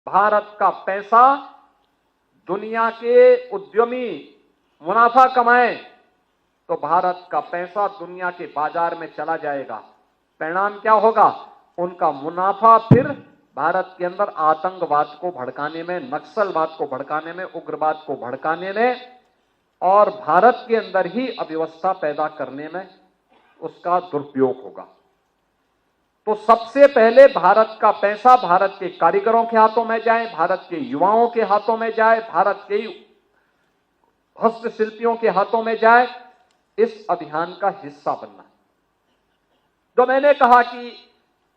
भारत का पैसा दुनिया के उद्यमी मुनाफा कमाएं तो भारत का पैसा दुनिया के बाजार में चला जाएगा। परिणाम क्या होगा? उनका मुनाफा फिर भारत के अंदर आतंकवाद को भड़काने में, नक्सलवाद को भड़काने में, उग्रवाद को भड़काने में और भारत के अंदर ही अव्यवस्था पैदा करने में उसका दुरुपयोग होगा। तो सबसे पहले भारत का पैसा भारत के कारीगरों के हाथों में जाए, भारत के युवाओं के हाथों में जाए, भारत के हस्तशिल्पियों के हाथों में जाए, इस अभियान का हिस्सा बनना। तो मैंने कहा कि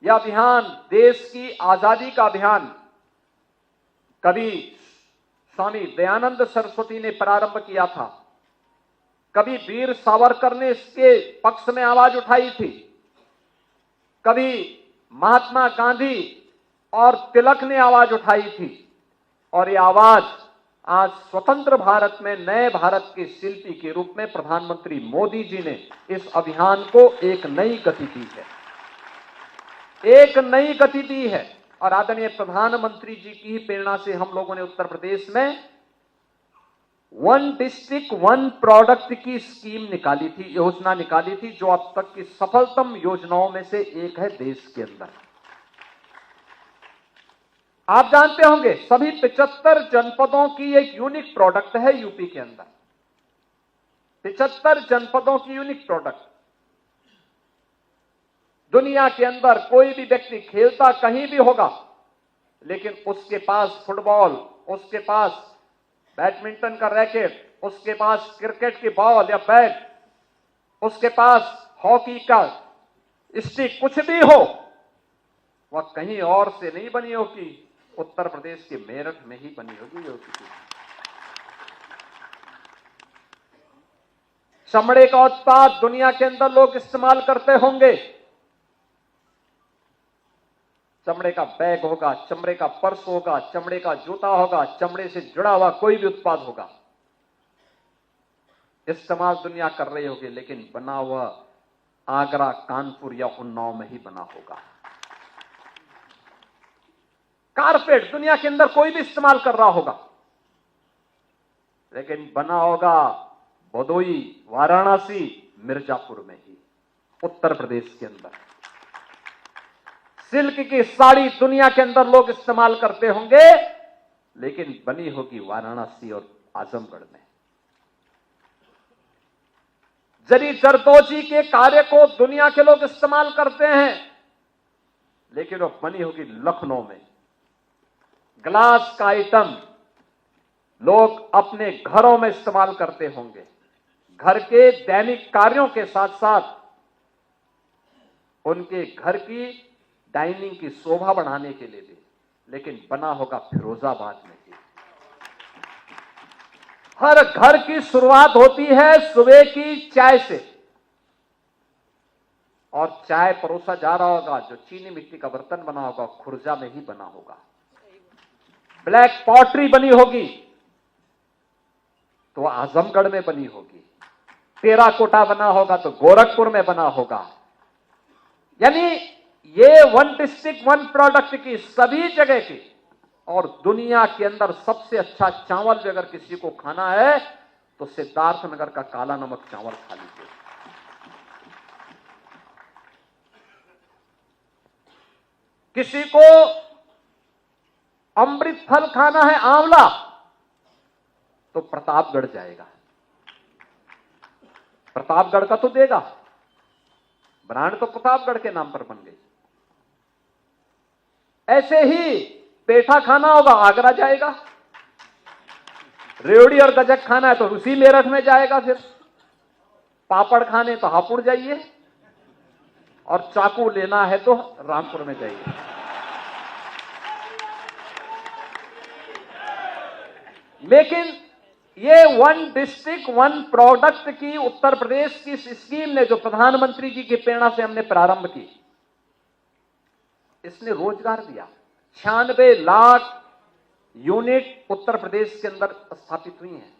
यह अभियान देश की आजादी का अभियान कभी स्वामी दयानंद सरस्वती ने प्रारंभ किया था, कभी वीर सावरकर ने इसके पक्ष में आवाज उठाई थी, कभी महात्मा गांधी और तिलक ने आवाज उठाई थी और यह आवाज आज स्वतंत्र भारत में नए भारत के शिल्पी के रूप में प्रधानमंत्री मोदी जी ने इस अभियान को एक नई गति दी है, एक नई गति दी है। और आदरणीय प्रधानमंत्री जी की प्रेरणा से हम लोगों ने उत्तर प्रदेश में वन डिस्ट्रिक्ट वन प्रोडक्ट की स्कीम निकाली थी, योजना निकाली थी, जो अब तक की सफलतम योजनाओं में से एक है देश के अंदर। आप जानते होंगे सभी 75 जनपदों की एक यूनिक प्रोडक्ट है यूपी के अंदर, 75 जनपदों की यूनिक प्रोडक्ट। दुनिया के अंदर कोई भी व्यक्ति खेलता कहीं भी होगा, लेकिन उसके पास फुटबॉल, उसके पास बैडमिंटन का रैकेट, उसके पास क्रिकेट की बॉल या बैट, उसके पास हॉकी का स्टिक, कुछ भी हो, वह कहीं और से नहीं बनी होगी, उत्तर प्रदेश के मेरठ में ही बनी होगी। चमड़े का उत्पाद दुनिया के अंदर लोग इस्तेमाल करते होंगे, चमड़े का बैग होगा, चमड़े का पर्स होगा, चमड़े का जूता होगा, चमड़े से जुड़ा हुआ कोई भी उत्पाद होगा, इस्तेमाल दुनिया कर रही होगी, लेकिन बना हुआ आगरा, कानपुर या उन्नाव में ही बना होगा। कारपेट दुनिया के अंदर कोई भी इस्तेमाल कर रहा होगा, लेकिन बना होगा भदोई, वाराणसी, मिर्जापुर में ही, उत्तर प्रदेश के अंदर। सिल्क की साड़ी दुनिया के अंदर लोग इस्तेमाल करते होंगे, लेकिन बनी होगी वाराणसी और आजमगढ़ में। जरी जरदोजी के कार्य को दुनिया के लोग इस्तेमाल करते हैं, लेकिन वो बनी होगी लखनऊ में। ग्लास का आइटम लोग अपने घरों में इस्तेमाल करते होंगे, घर के दैनिक कार्यों के साथ साथ उनके घर की डाइनिंग की शोभा बढ़ाने के लिए भी, लेकिन बना होगा फिरोजाबाद में ही। हर घर की शुरुआत होती है सुबह की चाय से, और चाय परोसा जा रहा होगा, जो चीनी मिट्टी का बर्तन बना होगा खुर्जा में ही बना होगा। ब्लैक पॉटरी बनी होगी तो आजमगढ़ में बनी होगी, टेराकोटा बना होगा तो गोरखपुर में बना होगा। यानी ये वन डिस्ट्रिक्ट वन प्रोडक्ट की सभी जगह की, और दुनिया के अंदर सबसे अच्छा चावल भी अगर किसी को खाना है तो सिद्धार्थनगर का काला नमक चावल खा लीजिए। किसी को अमृत फल खाना है, आंवला, तो प्रतापगढ़ जाएगा, प्रतापगढ़ का तो देगा, ब्रांड तो प्रतापगढ़ के नाम पर बन गई। ऐसे ही पेठा खाना होगा, आगरा जाएगा, रेवड़ी और गजक खाना है तो उसी मेरठ में जाएगा, फिर पापड़ खाने तो हापुड़ जाइए, और चाकू लेना है तो रामपुर में जाइए। लेकिन ये वन डिस्ट्रिक्ट वन प्रोडक्ट की उत्तर प्रदेश की स्कीम ने, जो प्रधानमंत्री जी की प्रेरणा से हमने प्रारंभ की, इसने रोजगार दिया। 96 लाख यूनिट उत्तर प्रदेश के अंदर स्थापित हुई हैं।